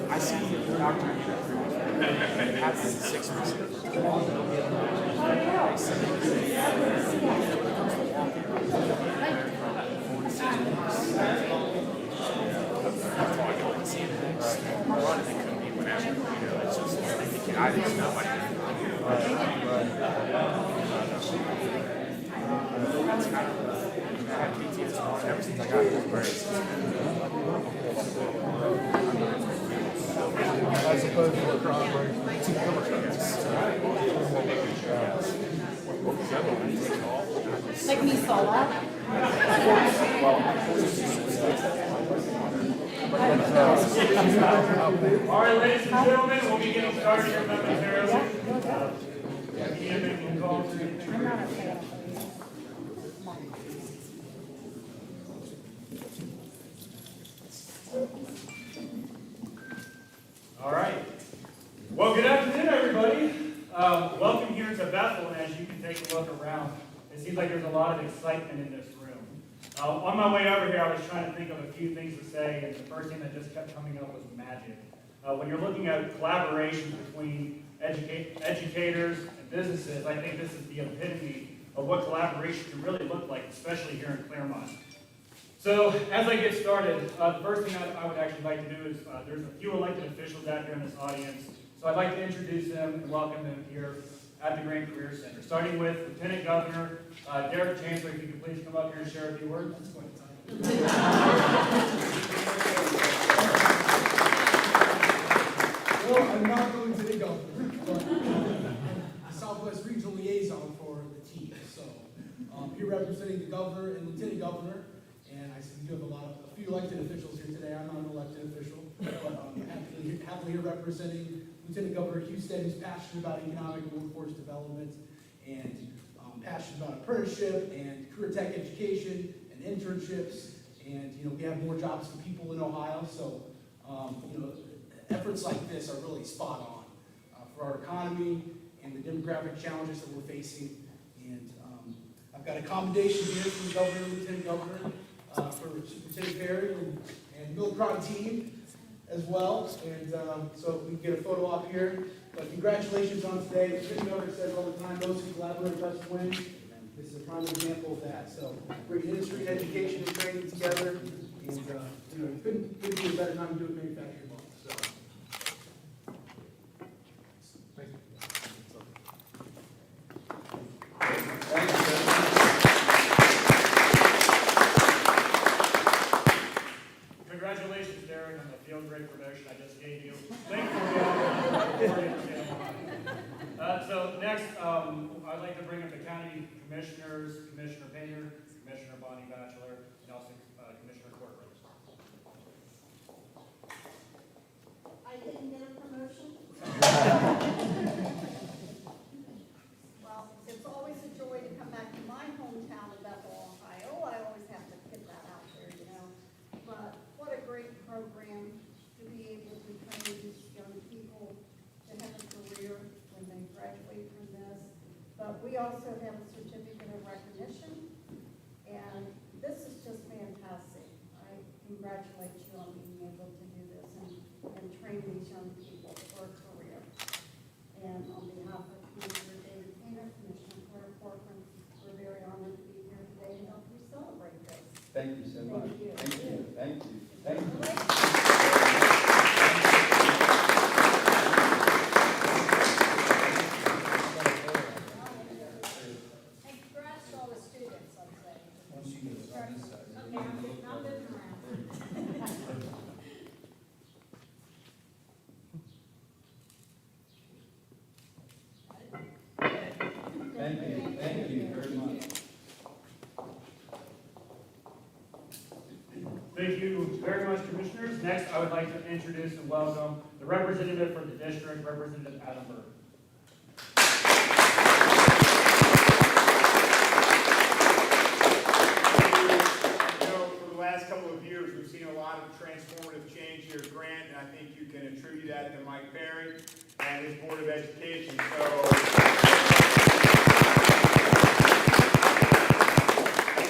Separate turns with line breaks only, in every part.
I see the doctor after 6 months. I didn't know I had PTSD ever since I got this brace.
I suppose we're trying to bring
Like me solo?
All right, ladies and gentlemen, we'll be getting started here momentarily. All right. Well, good afternoon, everybody. Welcome here to Bethel. And as you can take a look around, it seems like there's a lot of excitement in this room. On my way over here, I was trying to think of a few things to say, and the first thing that just kept coming up was magic. When you're looking at collaboration between educators and businesses, I think this is the epitome of what collaboration can really look like, especially here in Claremont. So, as I get started, the first thing I would actually like to do is, there's a few elected officials out here in this audience, so I'd like to introduce them and welcome them here at the Grand Career Center, starting with Lieutenant Governor Derek Chancellor. If you could please come up here and share a few words.
Well, I'm not the Lieutenant Governor, but the Southwest Regional Liaison for the team. So, here representing the Governor and Lieutenant Governor, and I see we do have a few elected officials here today. I'm not an elected official, but happily here representing Lieutenant Governor Houston, who's passionate about economic and workforce development, and passionate about apprenticeship and career tech education and internships. And we have more jobs for people in Ohio, so efforts like this are really spot on for our economy and the demographic challenges that we're facing. And I've got a commendation here from the Governor and Lieutenant Governor for Superintendent Perry and Milacron team as well. And so we can get a photo op here. But congratulations on today. The Lieutenant Governor says all the time, those who collaborate must win. This is a prime example of that. So bring industry, education, and training together. And it couldn't be a better time to do it manufacturing month. So. Thank you.
Congratulations, Derek, on the field grade promotion I just gave you. Thank you. So next, I'd like to bring up the county commissioners, Commissioner Painter, Commissioner Bonnie Batchelor, and also Commissioner Corcoran.
I didn't get a promotion. Well, it's always a joy to come back to my hometown of Bethel, Ohio. I always have to get that out there, But what a great program to be able to train these young people to have a career when they graduate from this. But we also have a certificate of recognition, and this is just fantastic. I congratulate you on being able to do this and train these young people for a career. And on behalf of Commissioner David Painter, Commissioner Claire Corcoran, we're very honored to be here today to help you celebrate this.
Thank you so much.
Thank you.
Thank you. Thank you. Thank you.
And congrats to all the students, I'd say.
Once you get on this side.
Okay, I'm moving around.
Thank you. Thank you very much.
Thank you, very much, Commissioners. Next, I would like to introduce and welcome the representative for the district, Representative Adam Burke.
For the last couple of years, we've seen a lot of transformative change here at Grant, and I think you can attribute that to Mike Perry and his Board of Education.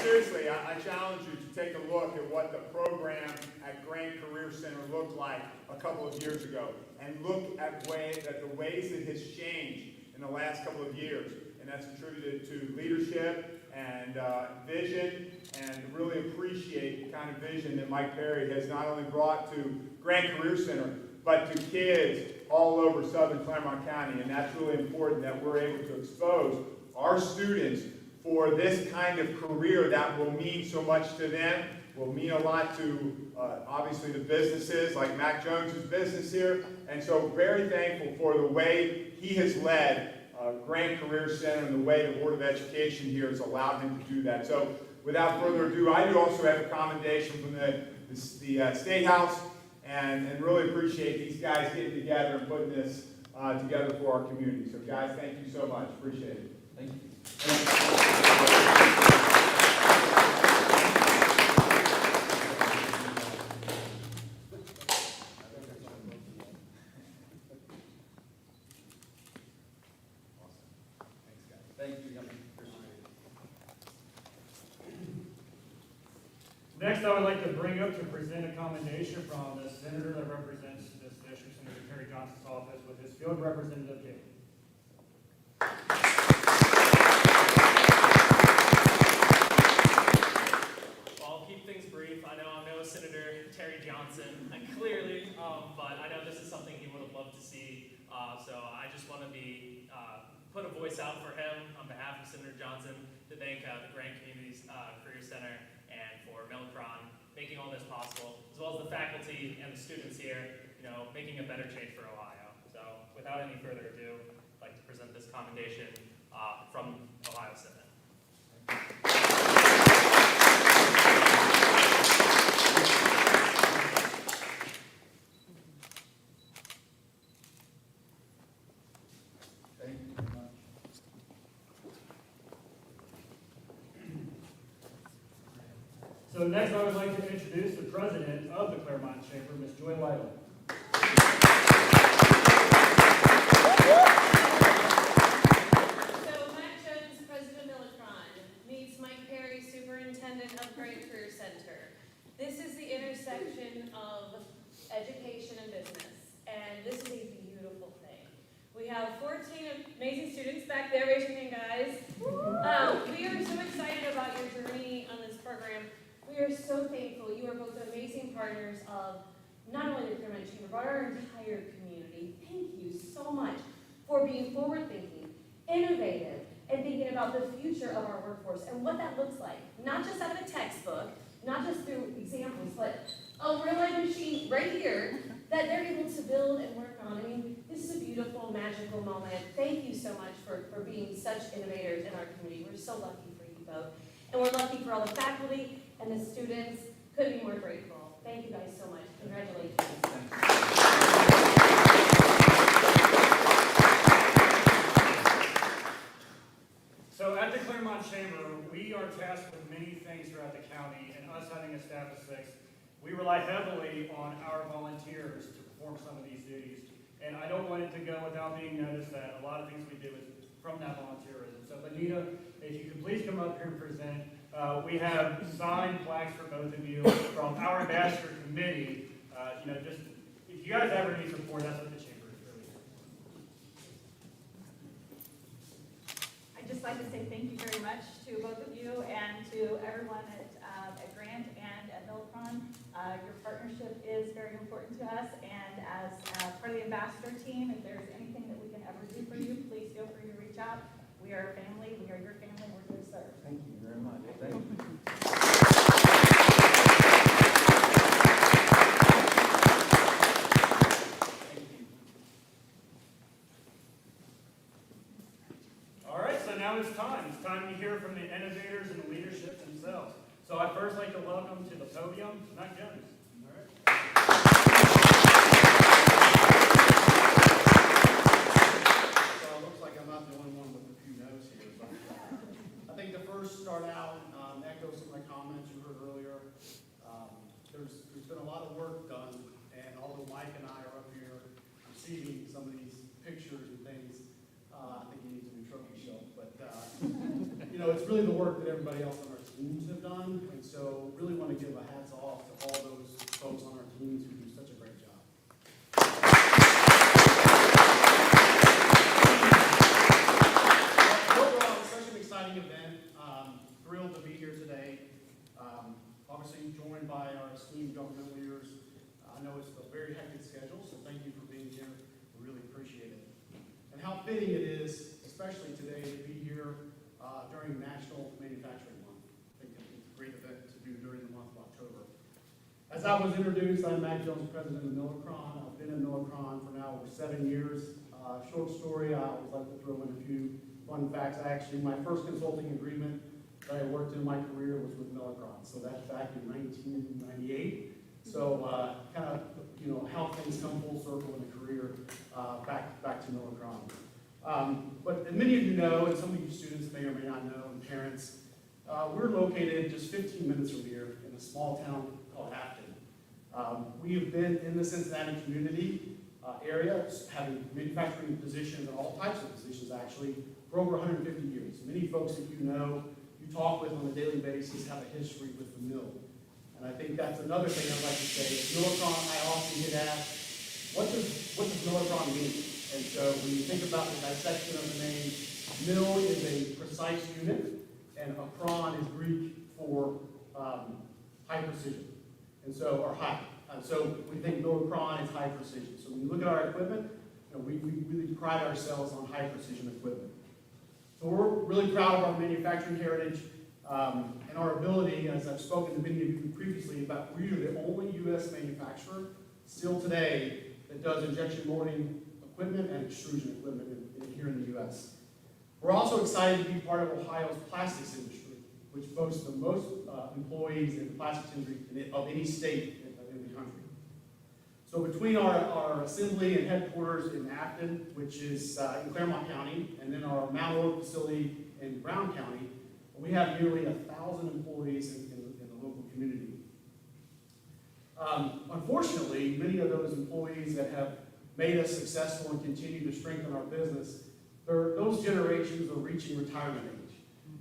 Seriously, I challenge you to take a look at what the program at Grant Career Center looked like a couple of years ago, and look at the ways it has changed in the last couple of years. And that's attributed to leadership and vision, and really appreciate the kind of vision that Mike Perry has not only brought to Grant Career Center, but to kids all over Southern Claremont County. And that's really important, that we're able to expose our students for this kind of career that will mean so much to them, will mean a lot to, obviously, the businesses like Mac Jones' business here. And so very thankful for the way he has led Grant Career Center and the way the Board of Education here has allowed him to do that. So without further ado, I do also have a commendation from the State House, and really appreciate these guys getting together and putting this together for our community. So guys, thank you so much. Appreciate it.
Thank you. Thank you.
Next, I would like to bring up to present a commendation from the senator that represents this district, Senator Terry Johnson's office, with his field representative, Jake.
I'll keep things brief. I know I'm no Senator Terry Johnson, clearly, but I know this is something he would have loved to see. So I just want to put a voice out for him on behalf of Senator Johnson to thank the Grant Communities Career Center and for Milacron making all this possible, as well as the faculty and the students here, making a better change for Ohio. So without any further ado, I'd like to present this commendation from Ohio Senate.
Thank you very much.
So next, I would like to introduce the president of the Claremont Chamber, Ms. Joy Lytle.
So Mac Jones, President Milacron, meets Mike Perry, Superintendent of Grant Career Center. This is the intersection of education and business, and this is a beautiful thing. We have 14 amazing students back there. Raise your hand, guys. We are so excited about your journey on this program. We are so thankful. You are both amazing partners of not only the Claremont Chamber, but our entire community. Thank you so much for being forward-thinking, innovative, and thinking about the future of our workforce and what that looks like. Not just out of a textbook, not just through examples, but a real-life machine right here that they're able to build and work on. I mean, this is a beautiful, magical moment. Thank you so much for being such innovators in our community. We're so lucky for you both. And we're lucky for all the faculty and the students. Couldn't be more grateful. Thank you guys so much. Congratulations.
So at the Claremont Chamber, we are tasked with many things throughout the county, and us having a staff of 6, we rely heavily on our volunteers to perform some of these duties. And I don't want it to go without being noticed that a lot of things we do is from that volunteerism. So Benita, if you could please come up here and present. We have signed plaques for both of you from our ambassador committee. Just if you guys ever need support, that's what the chamber is really for.
I'd just like to say thank you very much to both of you and to everyone at Grant and at Milacron. Your partnership is very important to us, and as part of the ambassador team, if there's anything that we can ever do for you, please feel free to reach out. We are a family. We are your family. We're here to serve.
Thank you very much. Thank you.
All right, so now it's time. It's time to hear from the innovators and the leadership themselves. So I'd first like to welcome to the podium, Mac Jones.
All
really the work that everybody else on our teams have done, and so really want to give a hats off to all those folks on our teams who do such a great job. Overall, it's such an exciting event. Thrilled to be here today. Obviously joined by our esteemed government leaders. I know it's a very hectic schedule, so thank you for being here. We really appreciate it. And how fitting it is, especially today, to be here during National Manufacturing Month. I think it's a great event to do during the month of October. As I was introduced, I'm Matt Jones, president of Milacron. I've been in Milacron for now over 7 years. Short story, I always like to throw in a few fun facts. My first consulting agreement that I worked in my career was with Milacron. So that's back in 1998. So kind of, how things come full circle in a career back to Milacron. But many of you know, and some of you students may or may not know, and parents, we're located just 15 minutes from here in a small town called Afton. We have been in the Cincinnati community area, having manufacturing positions and all types of positions actually, for over 150 years. Many folks that you know, you talk with on a daily basis, have a history with the mill. And I think that's another thing I'd like to say. Milacron, I often get asked, what does Milacron mean? And so when you think about the dissection of the name, mill is a precise unit, and akron is Greek for high precision. And so, or high. So we think Milacron is high precision. So when you look at our equipment, we really pride ourselves on high precision equipment. So we're really proud of our manufacturing heritage and our ability, as I've spoken to many of you previously about, we are the only U.S. manufacturer still today that does injection molding equipment and extrusion equipment here in the U.S. We're also excited to be part of Ohio's plastics industry, which boasts the most employees in the plastics industry of any state in the country. So between our assembly and headquarters in Afton, which is in Claremont County, and then our Mount Orr facility in Brown County, we have nearly 1,000 employees in the local community. Unfortunately, many of those employees that have made us successful and continue to strengthen our business, those generations are reaching retirement age.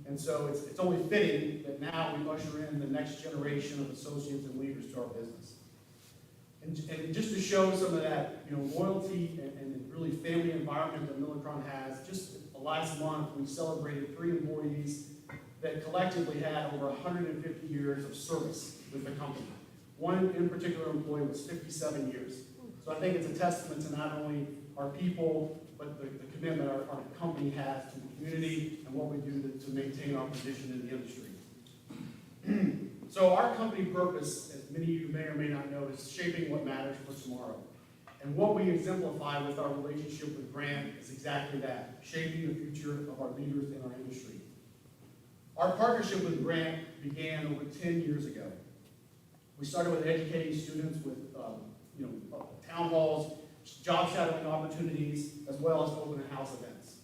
And so it's only fitting that now we usher in the next generation of associates and leaders to our business. And just to show some of that loyalty and really family environment that Milacron has, just last month we celebrated 3 employees that collectively had over 150 years of service with the company. One in particular employee was 57 years. So I think it's a testament to not only our people, but the commitment our company has to the community and what we do to maintain our position in the industry. So our company purpose, as many of you may or may not know, is shaping what matters for tomorrow. And what we exemplify with our relationship with Grant is exactly that, shaping the future of our leaders in our industry. Our partnership with Grant began over 10 years ago. We started with educating students with town halls, job shadowing opportunities, as well as open house events.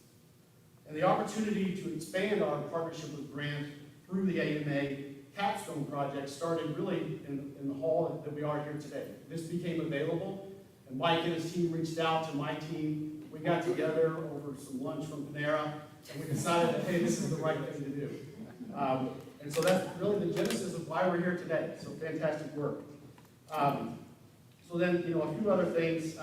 And the opportunity to expand our partnership with Grant through the AMA capstone project started really in the hall that we are here today. This became available, and Mike and his team reached out to my team. We got together over some lunch from Panera, and we decided that, hey, this is the right thing to do. And so that's really the genesis of why we're here today. So fantastic work. So then, a few other things.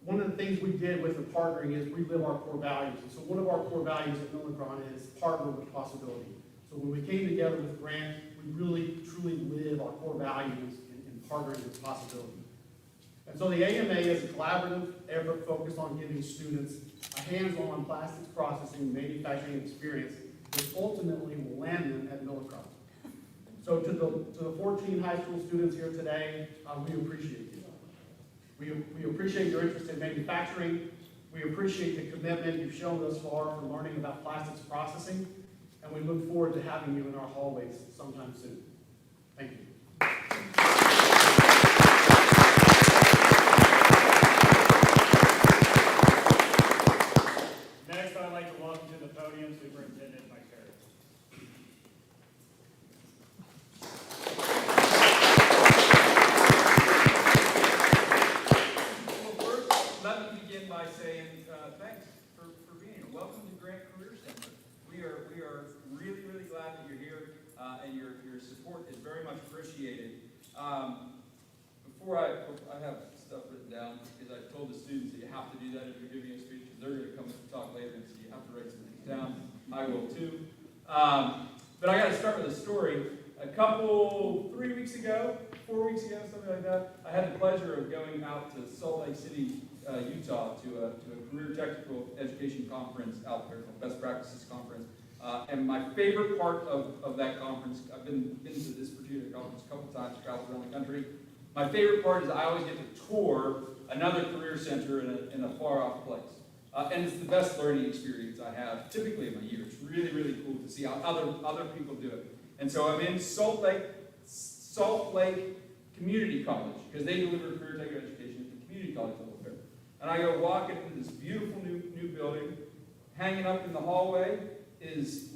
One of the things we did with the partnering is we live our core values. And so one of our core values at Milacron is partner with possibility. So when we came together with Grant, we really, truly live our core values in partnering with possibility. And so the AMA is a collaborative effort focused on giving students a hands-on plastics processing manufacturing experience, which ultimately will land them at Milacron. So to the 14 high school students here today, we appreciate you. We appreciate your interest in manufacturing. We appreciate the commitment you've shown thus far for learning about plastics processing, and we look forward to having you in our hallways sometime soon. Thank you.
Next, I'd like to welcome to the podium Superintendent Mike Perry.
Well, first, let me begin by saying thanks for being here. Welcome to Grant Before I have stuff written down, because I told the students that you have to do that if you're giving a speech, because they're going to come and talk later, and so you have to write some things down. I will too. But I got to start with a story. 3 weeks ago, 4 weeks ago, something like that, I had the pleasure of going out to Salt Lake City, Utah, to a career technical education conference out there, called Best Practices Conference. And my favorite part of that conference, I've been to this particular conference a couple times, traveled around the country. My favorite part is I always get to tour another career center in a far-off place. And it's the best learning experience I have, typically in my year. It's really, really cool to see how other people do it. And so I'm in Salt Lake Community College, because they deliver career tech education at the community college level there. And I go walking into this beautiful new building. Hanging up in the hallway is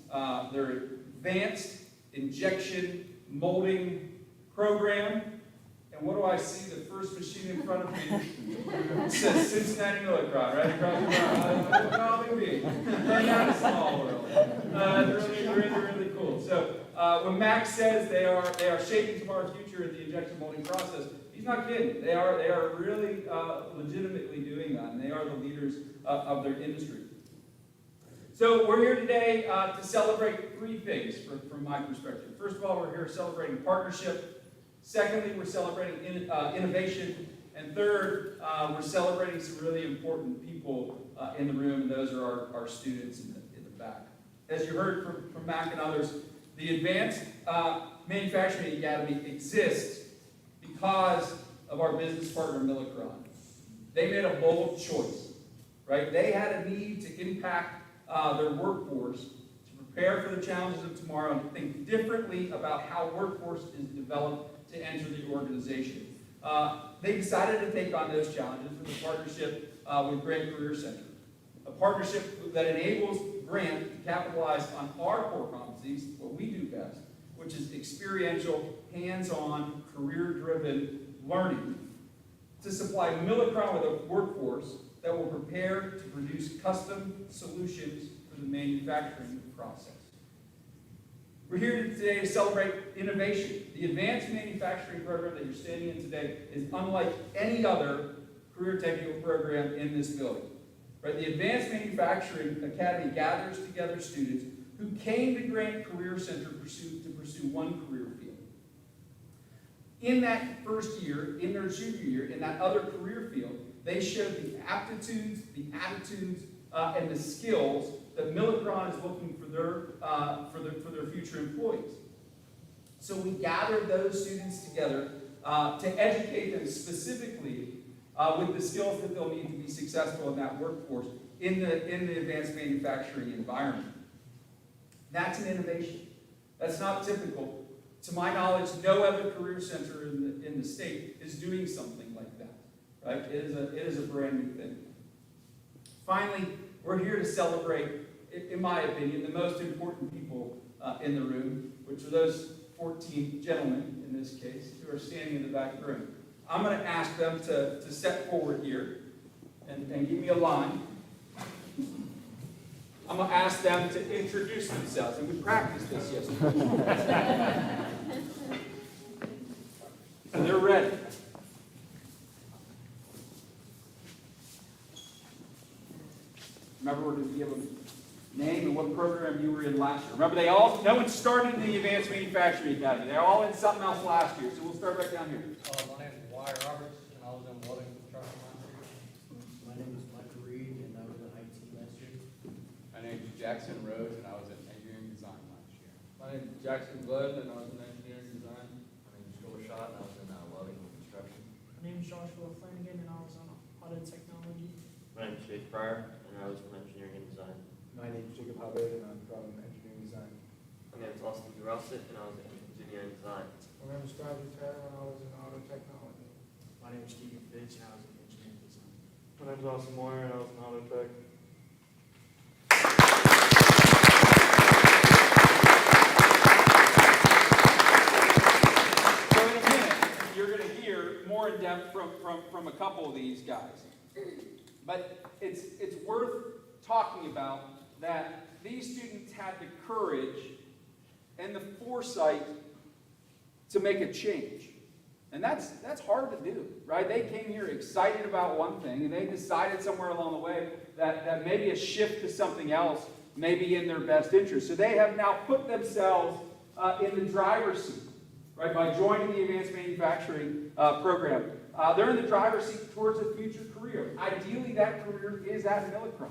their advanced injection molding program. And what do I see? The first machine in front of me says Cincinnati Milacron right across the front. What could it be? And not a small world. Really cool. So when Max says they are shaping tomorrow's future in the injection molding process, he's not kidding. They are really legitimately doing that, and they are the leaders of their industry. So we're here today to celebrate three things from my perspective. First of all, we're here celebrating partnership. Secondly, we're celebrating innovation. And third, we're celebrating some really important people in the room, and those are our students in the back. As you heard from Mac and others, the Advanced Manufacturing Academy exists because of our business partner, Milacron. They made a bold choice, right? They had a need to impact their workforce, to prepare for the challenges of tomorrow, and to think differently about how workforce is developed to enter the organization. They decided to take on those challenges with a partnership with Grant Career Center, a partnership that enables Grant to capitalize on our core competencies, what we do best, which is experiential, hands-on, career-driven learning, to supply Milacron with a workforce that will prepare to produce custom solutions for the manufacturing process. We're here today to celebrate innovation. The Advanced Manufacturing program that you're standing in today is unlike any other career technical program in this building. Right? The Advanced Manufacturing Academy gathers together students who came to Grant Career Center to pursue one career field. In that first year, in their junior year, in that other career field, they showed the aptitudes, the attitudes, and the skills that Milacron is looking for their future employees. So we gathered those students together to educate them specifically with the skills that they'll need to be successful in that workforce in the advanced manufacturing environment. That's an innovation. That's not typical. To my knowledge, no other career center in the state is doing something like that. Right? It is a brand new thing. Finally, we're here to celebrate, in my opinion, the most important people in the room, which are those 14 gentlemen, in this case, who are standing in the back of the room. I'm going to ask them to step forward here and give me a line. I'm going to ask them to introduce themselves, and we practiced this yesterday. So they're ready. Remember, we're going to give them name and what program you were in last year. Remember, no one started in the Advanced Manufacturing Academy. They're all in something else last year. So we'll start right down here.
My name is Wyatt Roberts, and I was in welding construction last year.
My name is Michael Reed, and I was in IT last year.
My name is Jackson Rhodes, and I was in engineering design last year.
My name is Jackson Glenn, and I was in engineering design.
My name is Joel Schott, and I was in welding and construction.
My name is Joshua Flanagan, and I was on auto technology.
My name is Chase Pryor, and I was from engineering and design.
My name is Jacob Hubbard, and I'm from engineering design.
My name is Austin Durosset, and I was in engineering design.
My name is Travis Taylor, and I was in auto technology.
My name is Keegan Fitch, and I was in engineering design.
My name is Austin Moyer, and I was in auto tech.
So in a minute, you're going to hear more in depth from a couple of these guys. But it's worth talking about that these students had the courage and the foresight to make a change.
And that's hard to do, right? They came here excited about one thing, and they decided somewhere along the way that maybe a shift to something else may be in their best interest. So they have now put themselves in the driver's seat, right, by joining the Advanced Manufacturing program. They're in the driver's seat towards a future career. Ideally, that career is at Milacron.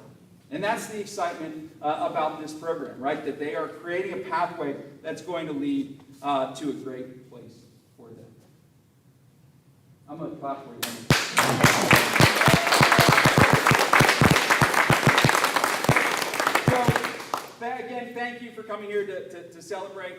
And that's the excitement about this program, right? That they are creating a pathway that's going to lead to a great place for them. I'm going to clap for you. So, again, thank you for coming here to celebrate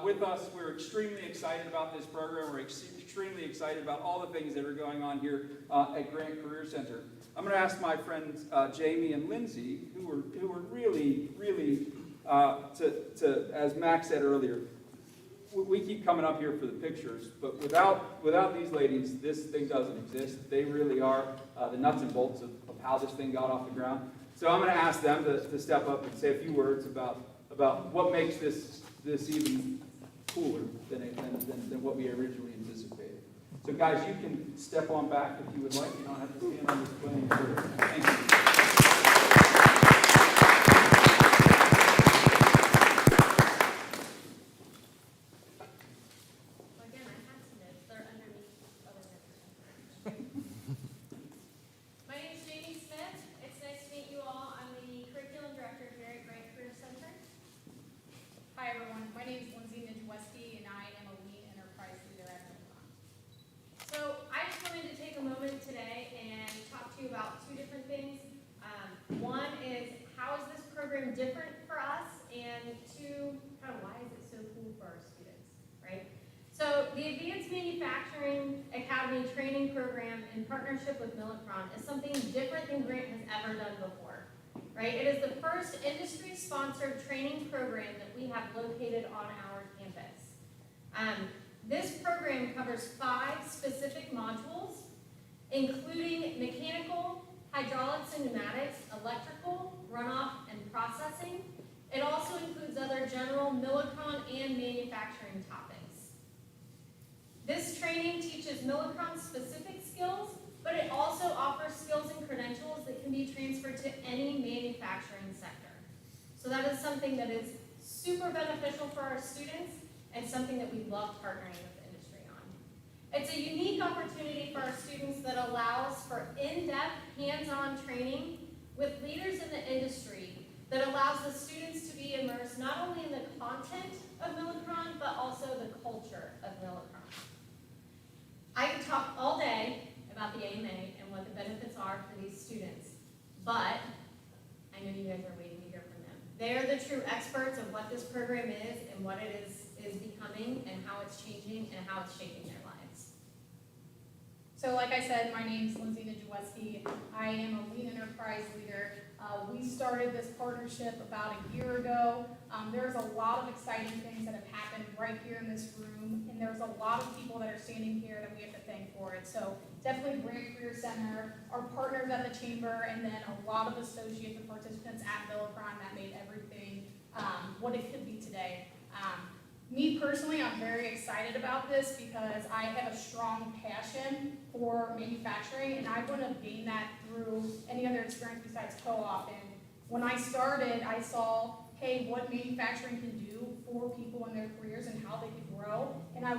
with us. We're extremely excited about this program. We're extremely excited about all the things that are going on here at Grant Career Center. I'm going to ask my friends Jamie and Lindsay, who were really, as Max said earlier, we keep coming up here for the pictures, but without these ladies, this thing doesn't exist. They really are the nuts and bolts of how this thing got off the ground. So I'm going to ask them to step up and say a few words about what makes this even cooler than what we originally anticipated. So guys, you can step on back if you would like. You don't have to stand on this playing field. Thank you.
Again, I have some notes. They're underneath other notes. My name is Jamie Smith. It's nice to meet you all. I'm the curriculum director here at Grant Career Center.
Hi everyone, my name is Lindsay Nijueski and I am a lead enterprise leader at Milacron.
So I just wanted to take a moment today and talk to you about two different things. One is, how is this program different for us? And two, kind of why is it so cool for our students, right? So the Advanced Manufacturing Academy training program in partnership with Milacron is something different than Grant has ever done before, right? It is the first industry-sponsored training program that we have located on our campus. This program covers 5 specific modules, including mechanical, hydraulics and pneumatics, electrical, runoff, and processing. It also includes other general Milacron and manufacturing topics. This training teaches Milacron-specific skills, but it also offers skills and credentials that can be transferred to any manufacturing sector. So that is something that is super beneficial for our students and something that we love partnering with the industry on. It's a unique opportunity for our students that allows for in-depth, hands-on training with leaders in the industry that allows the students to be immersed not only in the content of Milacron, but also the culture of Milacron. I could talk all day about the AMA and what the benefits are for these students, but I know you guys are waiting to hear from them. They are the true experts of what this program is and what it is becoming and how it's changing and how it's shaping their lives.
So like I said, my name is Lindsay Nijueski. I am a lead enterprise leader. We started this partnership about a year ago. There's a lot of exciting things that have happened right here in this room, and there's a lot of people that are standing here that we have to thank for it. So definitely Grant Career Center, our partners at the Chamber, and then a lot of associates and participants at Milacron that made everything what it could be today. Me personally, I'm very excited about this because I have a strong passion for manufacturing, and I wouldn't have gained that through any other experience besides co-op. And when I started, I saw, hey, what manufacturing can do for people in their careers and how they can grow. And I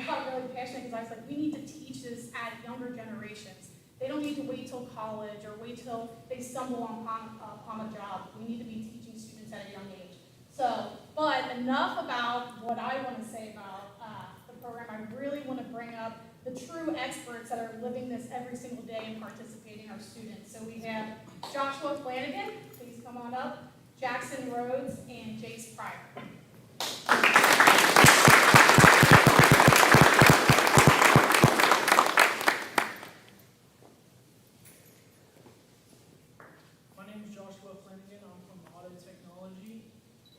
got really passionate because I was like, we need to teach this at younger generations. They don't need to wait till college or wait till they stumble upon a job. We need to be teaching students at a young age. So, but enough about what I want to say about the program. I really want to bring up the true experts that are living this every single day and participating, our students. So we have Joshua Flanagan, please come on up, Jackson Rhodes, and Jace Pryor.
My name is Joshua Flanagan. I'm from Auto Technology,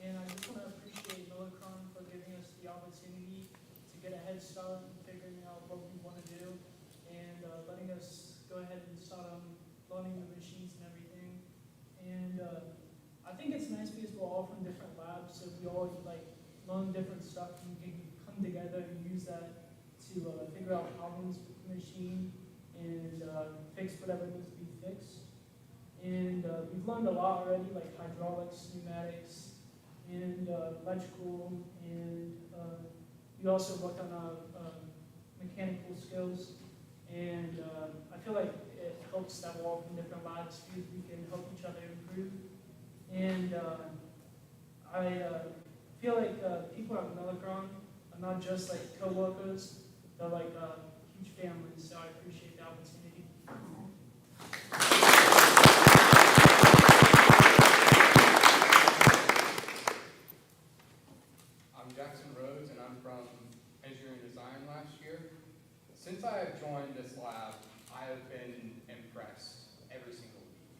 and I just want to appreciate Milacron for giving us the opportunity to get a head start in figuring out what we want to do, and letting us go ahead and start on learning the machines and everything. And I think it's nice because we're all from different labs, so we all learn different stuff and we can come together and use that to to figure out problems with the machine and fix whatever needs to be fixed. And we've learned a lot already, like hydraulics, pneumatics, and electrical, and we also worked on mechanical skills. And I feel like it helps that we're all from different labs because we can help each other improve. And I feel like people at Milacron are not just like co-workers, they're like huge families, so I appreciate the opportunity.
I'm Jackson Rhodes, and I'm from Engineering Design last year. Since I have joined this lab, I have been impressed every single week.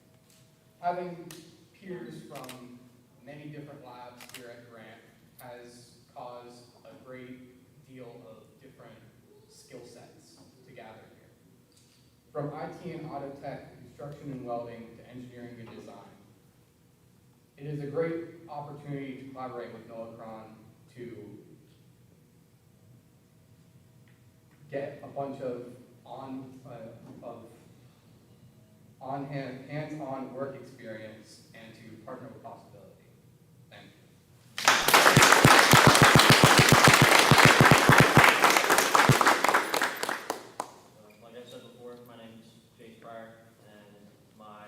Having peers from many different labs here at Grant has caused a great deal of different skill sets to gather here. From IT and auto tech, construction and welding, to engineering and design. It is a great opportunity to collaborate with Milacron to get a bunch of hands-on work experience and to partner with possibility. Thank you.
Like I said before, my name is Chase Pryor, and my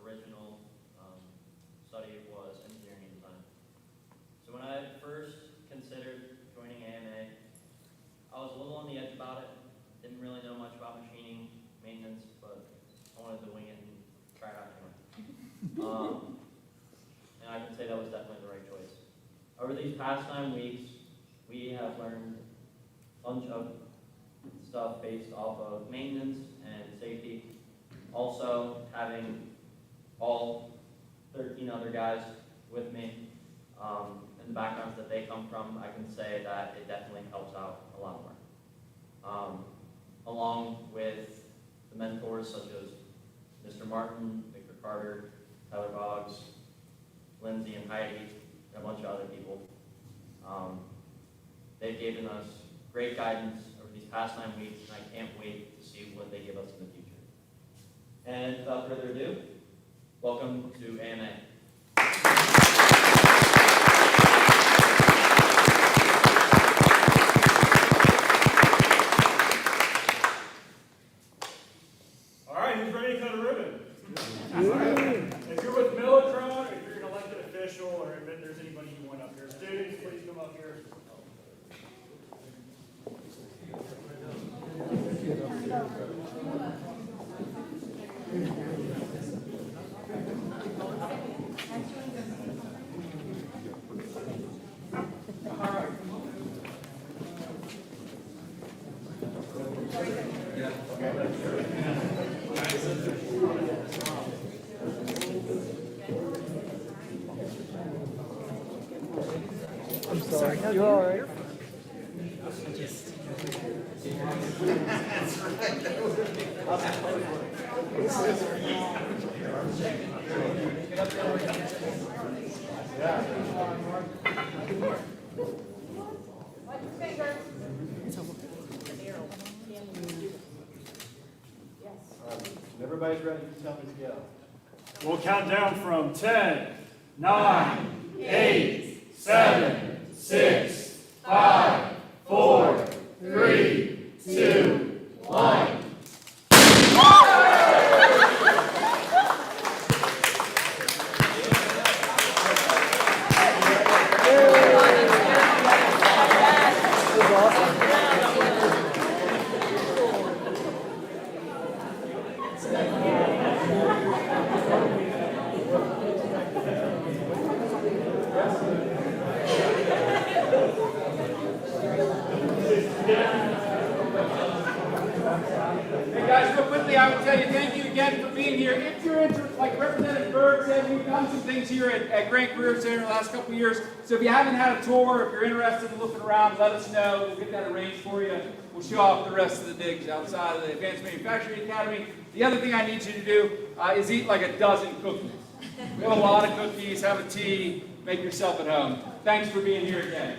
original study was engineering and design. So when I first considered joining AMA, I was a little on the edge about it. Didn't really know much about machining, maintenance, but I wanted to wing it and try it out anyway. And I can say that was definitely the right choice. Over these past 9 weeks, we have learned a bunch of stuff based off of maintenance and safety. Also, having all 13 other guys with me, and the backgrounds that they come from, I can say that it definitely helps out a lot more. Along with the mentors such as Mr. Martin, Victor Carter, Tyler Boggs, Lindsay and Heidi, and a bunch of other people. They've given us great guidance over these past 9 weeks, and I can't wait to see what they give us in the future. And without further ado, welcome to AMA.
All right, who's ready to cut a ribbon? If you're with Milacron, or if you're an elected official, or if there's anybody you want up here, students, please come up here.
I'm sorry. You're all right.
Everybody's ready to tell me to go.
We'll count down from 10, 9, 8, 7, 6, 5, 4, 3, 2, 1.
Hey guys, real quickly, I would tell you thank you again for being here. If you're interested, like Representative Berg said, we've done some things here at Grant Career Center in the last couple of years. So if you haven't had a tour, if you're interested in looking around, let us know. We'll get that arranged for you. We'll show off the rest of the digs outside of the Advanced Manufacturing Academy. The other thing I need you to do is eat like a dozen cookies. We have a lot of cookies, have a tea, make yourself at home. Thanks for being here again.